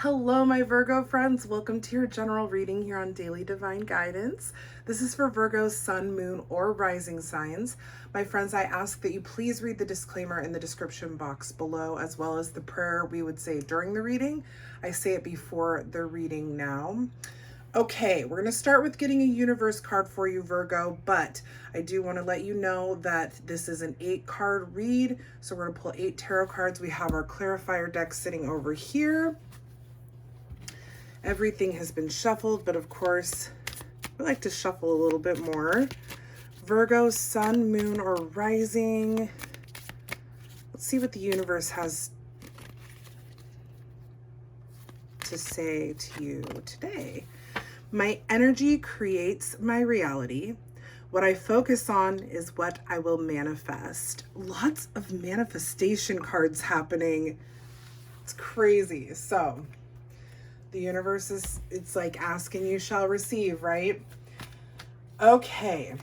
Hello, my Virgo friends. Welcome to your general reading here on Daily Divine Guidance. This is for Virgo's sun, moon, or rising signs. My friends, I ask that you please read the disclaimer in the description box below, as well as the prayer we would say during the reading. I say it before the reading now. Okay, we're going to start with getting a universe card for you, Virgo, but I do want to let you know that this is an 8-card read. So we're going to pull 8 tarot cards. We have our clarifier deck sitting over here. Everything has been shuffled, but of course, we like to shuffle a little bit more. Virgo, sun, moon, or rising. Let's see what the universe has to say to you today. My energy creates my reality. What I focus on is what I will manifest. Lots of manifestation cards happening. It's crazy. So the universe is, it's like asking you shall receive, right? Okay.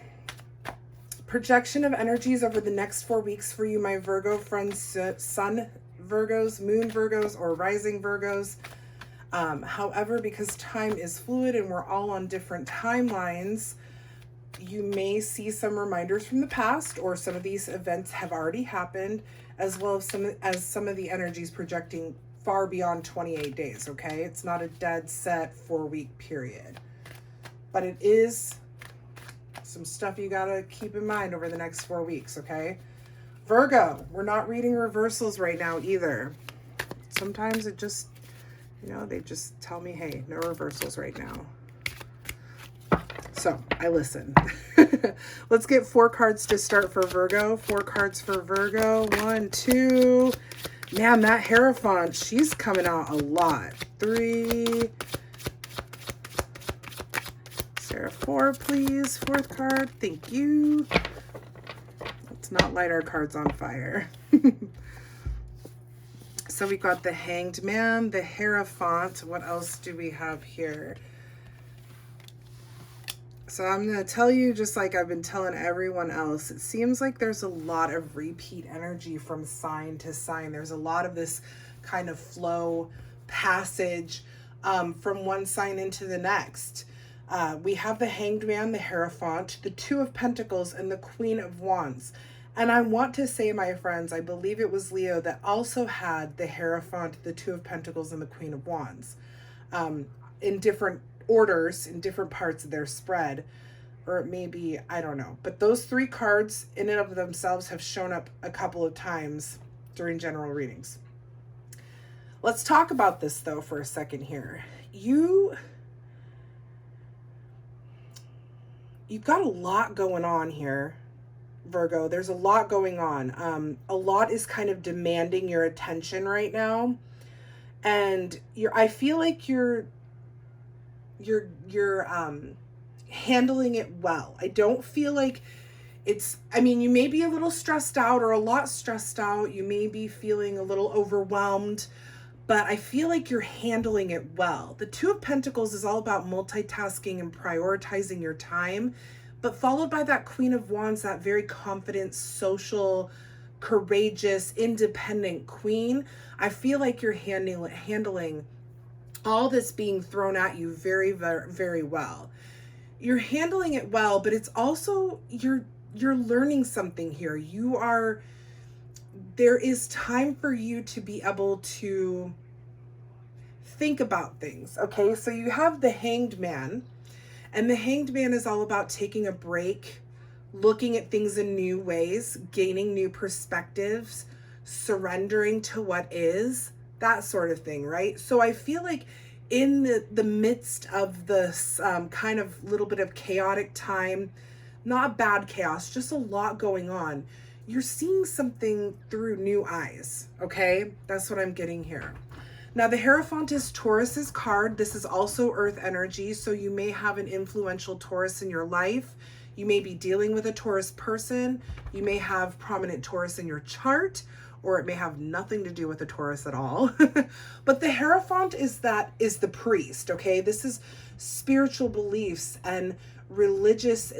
Projection of energies over the next 4 weeks for you, my Virgo friends, sun Virgos, moon Virgos, or rising Virgos. However, because time is fluid and we're all on different timelines, you may see some reminders from the past, or some of these events have already happened, as well as some of the energies projecting far beyond 28 days, okay? It's not a dead set 4-week period, but it is some stuff you gotta keep in mind over the next 4 weeks, okay? Virgo, we're not reading reversals right now either. Sometimes it just, they just tell me, hey, no reversals right now. So I listen. Let's get 4 cards to start for Virgo. 4 cards for Virgo. 1, 2. Man, that Hierophant, she's coming out a lot. 3. Sarah, 4, please. 4th card. Thank you. Let's not light our cards on fire. So we got the Hanged Man, the Hierophant. What else do we have here? So I'm going to tell you, just like I've been telling everyone else, it seems like there's a lot of repeat energy from sign to sign. There's a lot of this kind of flow passage from one sign into the next. We have the Hanged Man, the Hierophant, the 2 of Pentacles, and the Queen of Wands. And I want to say, my friends, I believe it was Leo that also had the Hierophant, the 2 of Pentacles, and the Queen of Wands in different orders, in different parts of their spread. Or it may be, I don't know. But those 3 cards in and of themselves have shown up a couple of times during general readings. Let's talk about this, though, for a second here. You've got a lot going on here, Virgo. There's a lot going on. A lot is kind of demanding your attention right now, and I feel like you're handling it well. I don't feel like you may be a little stressed out or a lot stressed out. You may be feeling a little overwhelmed, but I feel like you're handling it well. The 2 of Pentacles is all about multitasking and prioritizing your time, but followed by that Queen of Wands, that very confident, social, courageous, independent queen. I feel like you're handling all this being thrown at you very, very, very well. You're handling it well, but it's also, you're learning something here. There is time for you to be able to think about things, okay? So you have the Hanged Man, and the Hanged Man is all about taking a break, looking at things in new ways, gaining new perspectives, surrendering to what is, that sort of thing, right? So I feel like in the midst of this kind of little bit of chaotic time, not bad chaos, just a lot going on, you're seeing something through new eyes, okay? That's what I'm getting here. Now, the Hierophant is Taurus's card. This is also earth energy, so you may have an influential Taurus in your life. You may be dealing with a Taurus person. You may have prominent Taurus in your chart, or it may have nothing to do with a Taurus at all. But the Hierophant is the priest, okay? This is spiritual beliefs and religious,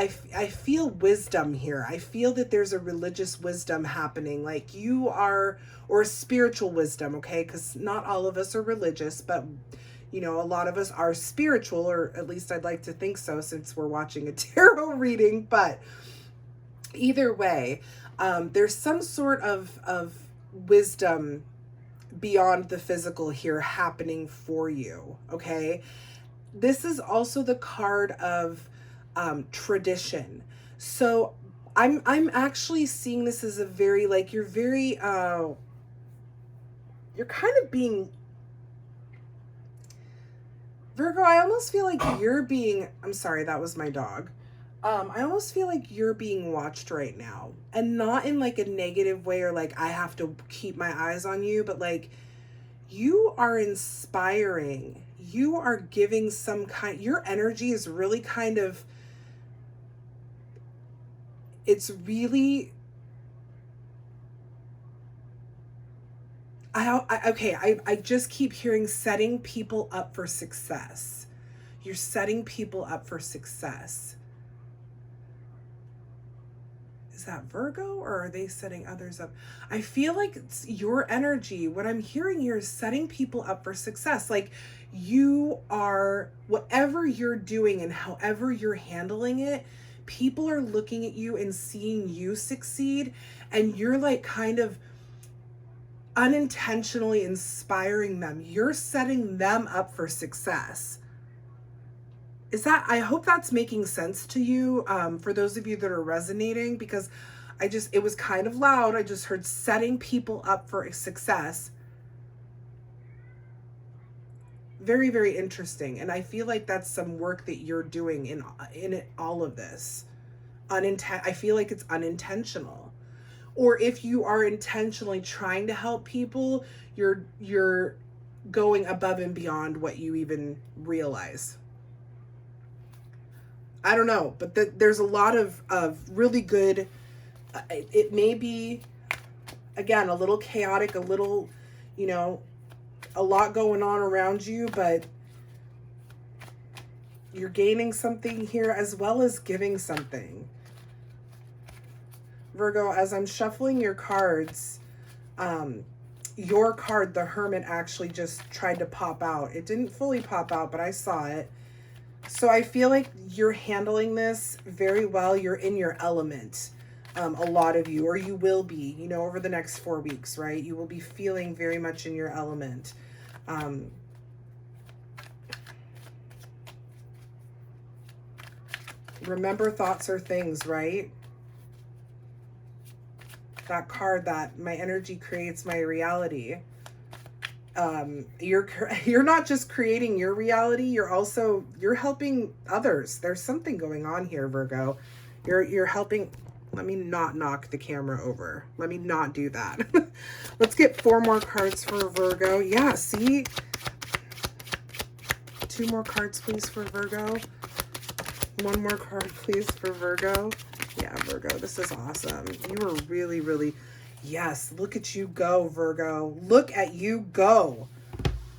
I feel wisdom here. I feel that there's a religious wisdom happening, like you are, or a spiritual wisdom, okay? Because not all of us are religious, but you know, a lot of us are spiritual, or at least I'd like to think so since we're watching a tarot reading. But either way, there's some sort of wisdom beyond the physical here happening for you, okay? This is also the card of tradition. So I'm actually seeing this as a very, like, you're very you're kind of being, Virgo, I almost feel like you're being, I'm sorry, that was my dog. I almost feel like you're being watched right now, and not in like a negative way or like I have to keep my eyes on you, but like you are inspiring. You are giving some kind, your energy is really kind of, it's really, I just keep hearing setting people up for success. You're setting people up for success. Is that Virgo, or are they setting others up? I feel like it's your energy. What I'm hearing here is setting people up for success. Like you are, whatever you're doing and however you're handling it, people are looking at you and seeing you succeed, and you're like kind of unintentionally inspiring them. You're setting them up for success. Is that, I hope that's making sense to you, for those of you that are resonating, because it was kind of loud. I just heard setting people up for success. Very, very interesting. And I feel like that's some work that you're doing in all of this. I feel like it's unintentional. Or if you are intentionally trying to help people, you're going above and beyond what you even realize. I don't know, but there's a lot of really good, it may be, again, a little chaotic, a little, you know, a lot going on around you, but you're gaining something here as well as giving something. Virgo, as I'm shuffling your cards, your card, the Hermit, actually just tried to pop out. It didn't fully pop out, but I saw it. So I feel like you're handling this very well. You're in your element, a lot of you, or you will be, you know, over the next 4 weeks, right? You will be feeling very much in your element. Remember, thoughts are things, right? That card, that my energy creates my reality. You're not just creating your reality, you're helping others. There's something going on here, Virgo. You're helping. Let me not knock the camera over. Let me not do that. Let's get 4 more cards for Virgo. Yeah, see? 2 more cards, please, for Virgo. 1 more card, please, for Virgo. Yeah, Virgo, this is awesome. You are really, really, yes, look at you go, Virgo. Look at you go.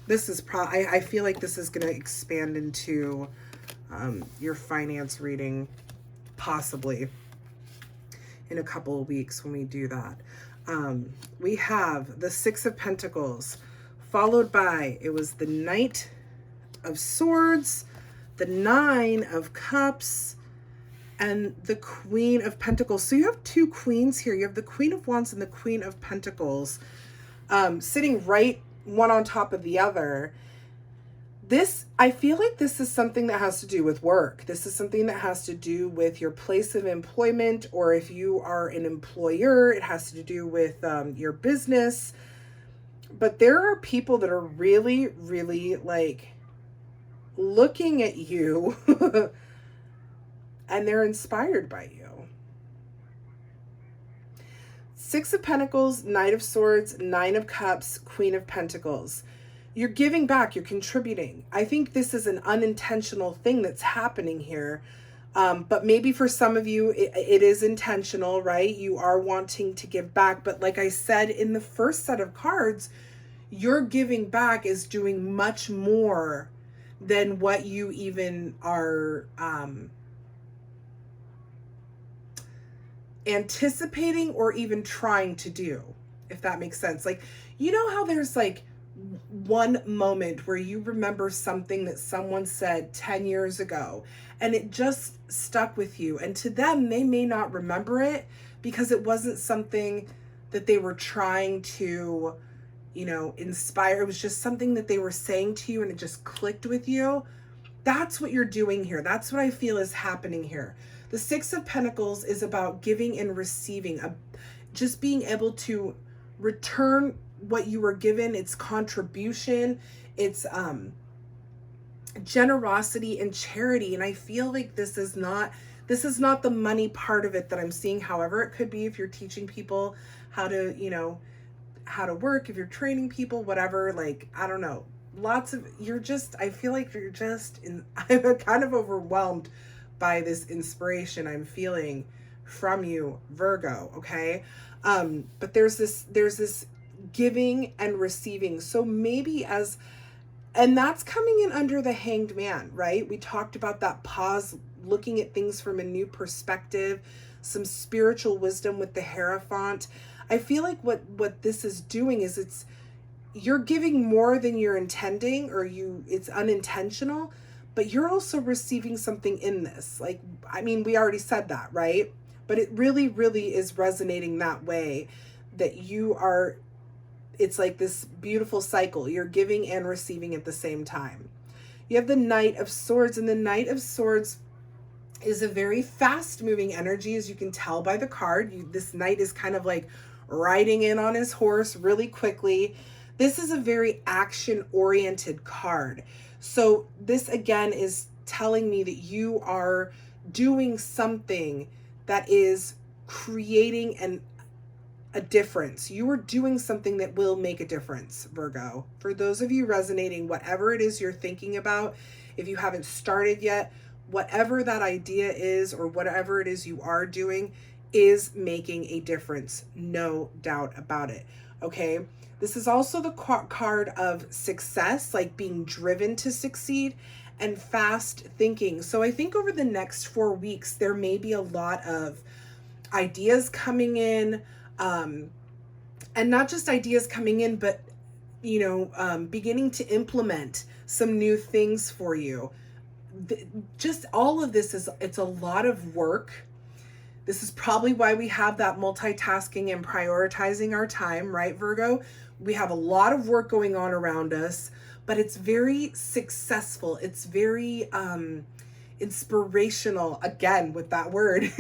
This is I feel like this is going to expand into your finance reading, possibly in a couple of weeks when we do that. We have the 6 of Pentacles, followed by, it was the Knight of Swords, the 9 of Cups, and the Queen of Pentacles. So you have 2 queens here. You have the Queen of Wands and the Queen of Pentacles, sitting right one on top of the other. This, I feel like this is something that has to do with work. This is something that has to do with your place of employment, or if you are an employer, it has to do with your business. But there are people that are really, really like looking at you and they're inspired by you. 6 of Pentacles, Knight of Swords, 9 of Cups, Queen of Pentacles. You're giving back, you're contributing. I think this is an unintentional thing that's happening here. But maybe for some of you, it is intentional, right? You are wanting to give back. But like I said in the first set of cards, your giving back is doing much more than what you even are anticipating or even trying to do, if that makes sense. Like, you know how there's like one moment where you remember something that someone said 10 years ago and it just stuck with you, and to them they may not remember it because it wasn't something that they were trying to, you know, inspire. It was just something that they were saying to you and it just clicked with you. That's what you're doing here. That's what I feel is happening here. The Six of Pentacles is about giving and receiving, just being able to return what you were given. It's contribution, it's generosity and charity. And I feel like this is not the money part of it that I'm seeing. However, it could be if you're teaching people how to, you know, how to work, if you're training people, whatever, like, I don't know. I feel like you're just I'm kind of overwhelmed by this inspiration I'm feeling from you, Virgo, okay? But there's this giving and receiving. So maybe and that's coming in under the Hanged Man, right? We talked about that pause, looking at things from a new perspective, some spiritual wisdom with the Hierophant. I feel like what this is doing is you're giving more than you're intending, or it's unintentional, but you're also receiving something in this. Like, I mean, we already said that, right? But it really, really is resonating that way, that it's like this beautiful cycle. You're giving and receiving at the same time. You have the Knight of Swords, and the Knight of Swords is a very fast moving energy, as you can tell by the card. This knight is kind of like riding in on his horse really quickly. This is a very action-oriented card. So this, again, is telling me that you are doing something that is creating a difference. You are doing something that will make a difference, Virgo. For those of you resonating, whatever it is you're thinking about, if you haven't started yet, whatever that idea is or whatever it is you are doing is making a difference. No doubt about it. Okay? This is also the card of success, like being driven to succeed, and fast thinking. So I think over the next 4 weeks, there may be a lot of ideas coming in, and not just ideas coming in, but, you know, beginning to implement some new things for you. Just all of this it's a lot of work. This is probably why we have that multitasking and prioritizing our time, right, Virgo? We have a lot of work going on around us, but it's very successful. It's very inspirational, again, with that word,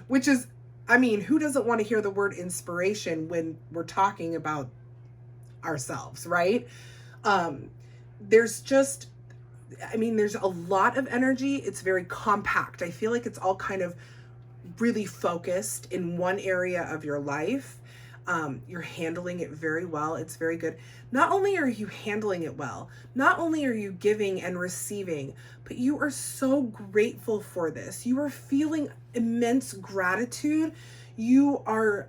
which is, I mean, who doesn't want to hear the word inspiration when we're talking about ourselves, right? There's a lot of energy. It's very compact. I feel like it's all kind of really focused in one area of your life. You're handling it very well. It's very good. Not only are you handling it well, not only are you giving and receiving, but you are so grateful for this. You are feeling immense gratitude. You are,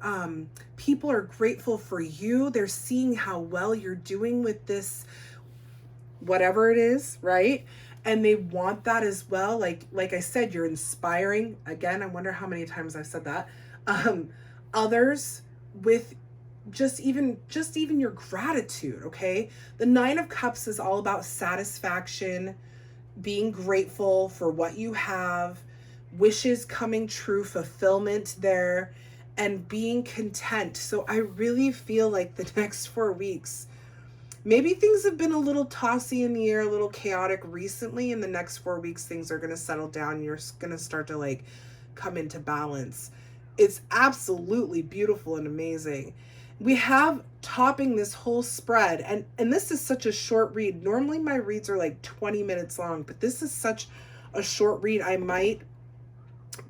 people are grateful for you. They're seeing how well you're doing with this, whatever it is, right? And they want that as well. Like I said, you're inspiring. Again, I wonder how many times I've said that. Others with just even your gratitude, okay? The Nine of Cups is all about satisfaction, being grateful for what you have, wishes coming true, fulfillment there, and being content. So I really feel like the next 4 weeks, maybe things have been a little tossy in the air, a little chaotic recently. In the next 4 weeks, things are going to settle down. You're going to start to like come into balance. It's absolutely beautiful and amazing. We have topping this whole spread, and this is such a short read. Normally my reads are like 20 minutes long, but this is such a short read. I might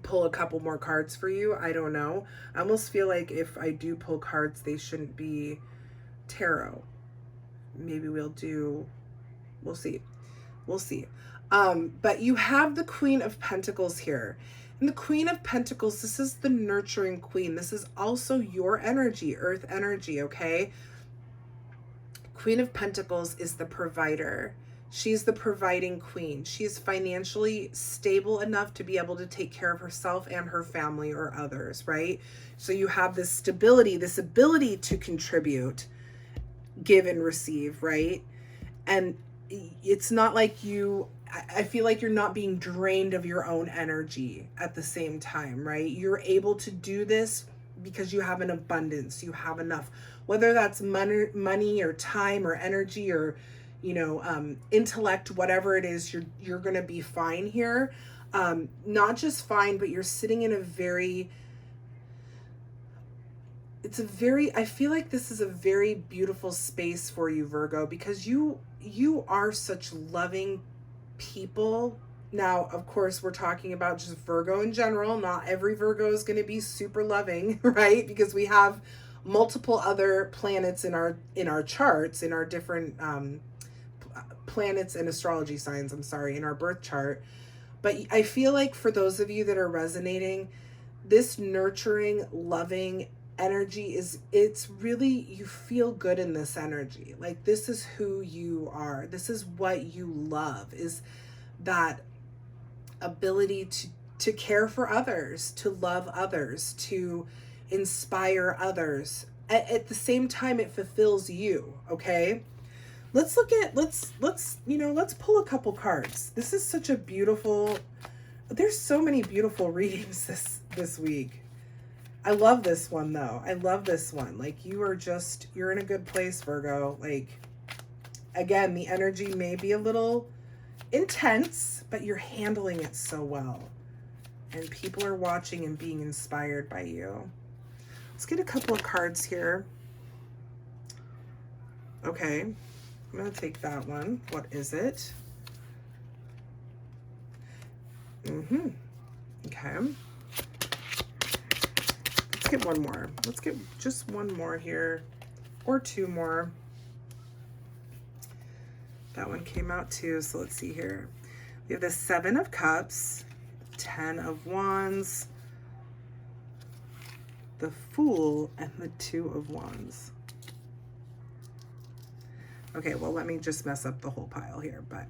pull a couple more cards for you. I don't know. I almost feel like if I do pull cards, they shouldn't be tarot. Maybe we'll see. But you have the Queen of Pentacles here. And the Queen of Pentacles, this is the nurturing queen. This is also your energy, earth energy, okay? Queen of Pentacles is the provider. She's the providing queen. She's financially stable enough to be able to take care of herself and her family or others, right? So you have this stability, this ability to contribute, give and receive, right? And it's not like I feel like you're not being drained of your own energy at the same time, right? You're able to do this because you have an abundance, you have enough, whether that's money or time or energy or, intellect, whatever it is, you're going to be fine here. Not just fine, but you're sitting in I feel like this is a very beautiful space for you, Virgo, because you are such loving people. Now, of course, we're talking about just Virgo in general. Not every Virgo is going to be super loving, right? Because we have multiple other planets in our charts, in our different planets and astrology signs, in our birth chart. But I feel like for those of you that are resonating, this nurturing, loving energy it's really, you feel good in this energy. Like, this is who you are. This is what you love, is that ability to care for others, to love others, to inspire others. At the same time, it fulfills you, okay? Let's pull a couple cards. This is such a beautiful, there's so many beautiful readings this week. I love this one though. I love this one. Like, you're in a good place, Virgo. Like, again, the energy may be a little intense, but you're handling it so well. And people are watching and being inspired by you. Let's get a couple of cards here. Okay, I'm going to take that one. What is it? Okay. Let's get one more. Let's get just one more here, or two more. That one came out too, so let's see here. We have the 7 of Cups, 10 of Wands, the Fool, and the 2 of Wands. Okay, well, let me just mess up the whole pile here, but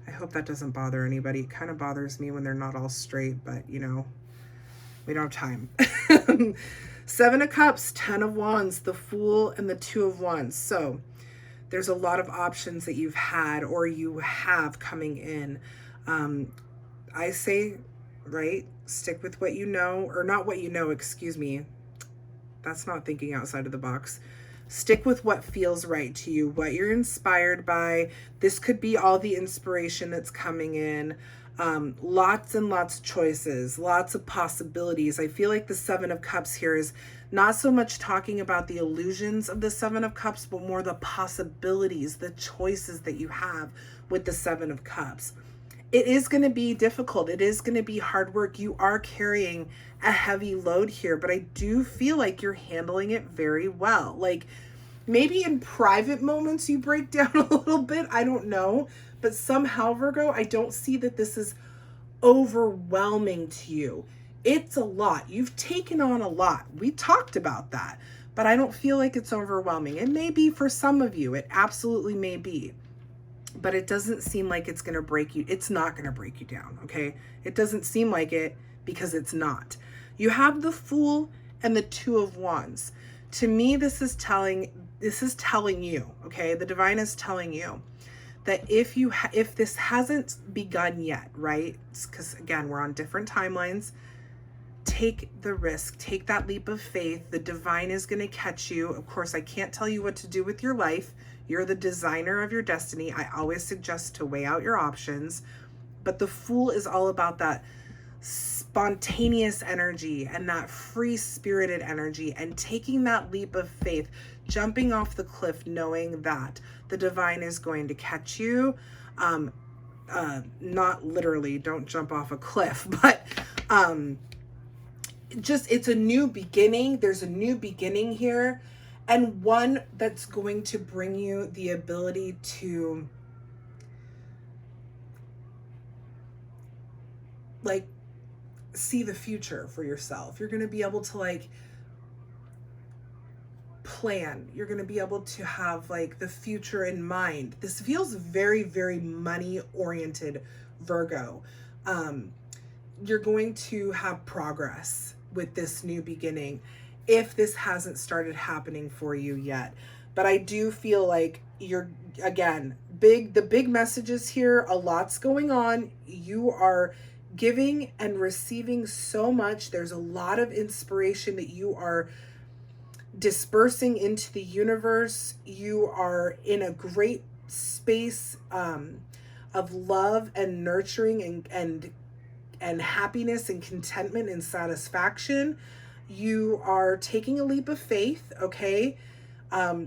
I hope that doesn't bother anybody. It kind of bothers me when they're not all straight, but we don't have time. 7 of Cups, 10 of Wands, the Fool, and the 2 of Wands. So there's a lot of options that you've had or you have coming in. I say, right, stick with what you know, or not what you know, excuse me. That's not thinking outside of the box. Stick with what feels right to you, what you're inspired by. This could be all the inspiration that's coming in. Lots and lots of choices, lots of possibilities. I feel like the 7 of Cups here is not so much talking about the illusions of the 7 of Cups, but more the possibilities, the choices that you have with the 7 of Cups. It is going to be difficult. It is going to be hard work. You are carrying a heavy load here, but I do feel like you're handling it very well. Like, maybe in private moments you break down a little bit. I don't know. But somehow, Virgo, I don't see that this is overwhelming to you. It's a lot. You've taken on a lot. We talked about that. But I don't feel like it's overwhelming. It may be for some of you. It absolutely may be. But it doesn't seem like it's going to break you. It's not going to break you down, okay? It doesn't seem like it because it's not. You have the Fool and the 2 of Wands. To me, this is telling you, okay? The divine is telling you that if this hasn't begun yet, right? Because again, we're on different timelines. Take the risk, take that leap of faith. The divine is going to catch you. Of course, I can't tell you what to do with your life. You're the designer of your destiny. I always suggest to weigh out your options. But the Fool is all about that spontaneous energy and that free-spirited energy and taking that leap of faith, jumping off the cliff, knowing that the divine is going to catch you. Not literally, don't jump off a cliff, but just, it's a new beginning. There's a new beginning here, and one that's going to bring you the ability to, like, see the future for yourself. You're going to be able to, like, plan. You're going to be able to have like the future in mind. This feels very, very money oriented, Virgo. You're going to have progress with this new beginning if this hasn't started happening for you yet. But I do feel like you're, again, the big messages here, a lot's going on. You are giving and receiving so much. There's a lot of inspiration that you are dispersing into the universe. You are in a great space of love and nurturing and happiness and contentment and satisfaction. You are taking a leap of faith, okay?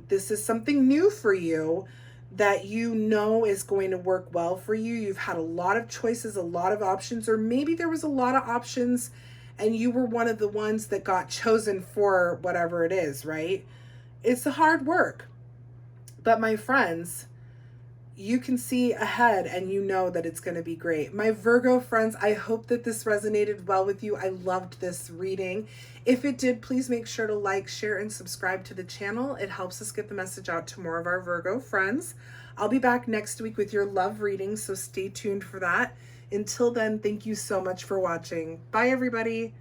This is something new for you that you know is going to work well for you. You've had a lot of choices, a lot of options, or maybe there was a lot of options and you were one of the ones that got chosen for whatever it is, right? It's a hard work. But my friends, you can see ahead and you know that it's going to be great. My Virgo friends, I hope that this resonated well with you. I loved this reading. If it did, please make sure to like, share, and subscribe to the channel. It helps us get the message out to more of our Virgo friends. I'll be back next week with your love reading, so stay tuned for that. Until then, thank you so much for watching. Bye, everybody.